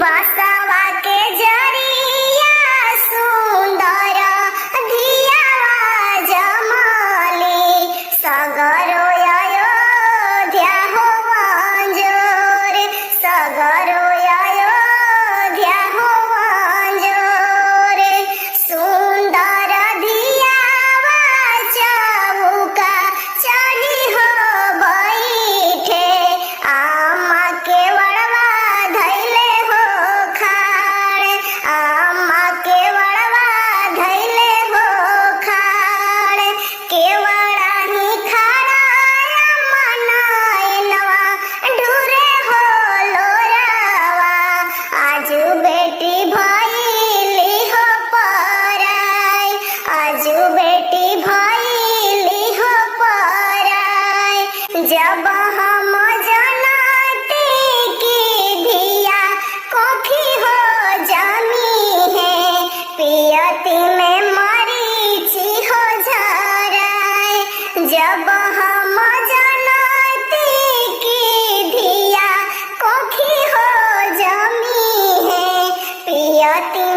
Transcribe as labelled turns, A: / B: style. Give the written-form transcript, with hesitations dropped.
A: बसवा के जरिया सुंदर धियावा जमाली सगरो अयोध्या हो अंजोर सगरो अयोध्या हो अंजोर सुंदर धियावा चौका चढ़ी हो बैठे आमा के वड़वा धैले हो खाड़ आमा के वड़वा धैले हो खाड़ केवड़ा ही खाड़ा मनाइनवा ढूरे हो लोरावा आजू बेटी भइली हो पराई आजू बेटी भइली हो पराई जब हम जनती की धिया कोखी हो जमी है पियती में मरीची हो झराए जब हम जनती की धिया कोखी हो जमी है पियती